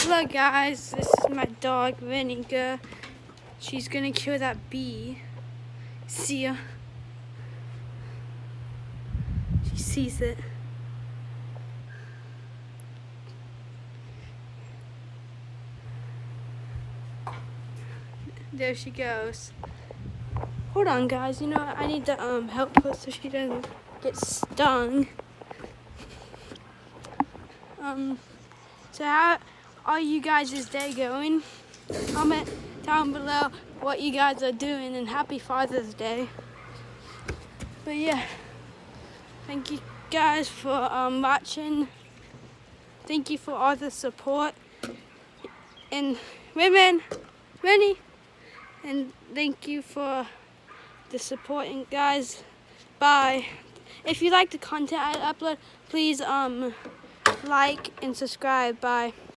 Look guys, this is my dog Vinegar. She's gonna kill that bee. See ya. She sees it. There she goes. Hold on guys, you know I need to help her so she doesn't get stung. So how are you guys' day going? Comment down below what you guys are doing, and happy Father's Day. But yeah, thank you guys for watching. Thank you for all the support and Rennie, and thank you for the support, and guys, bye. If you like the content I upload, please like and subscribe. Bye.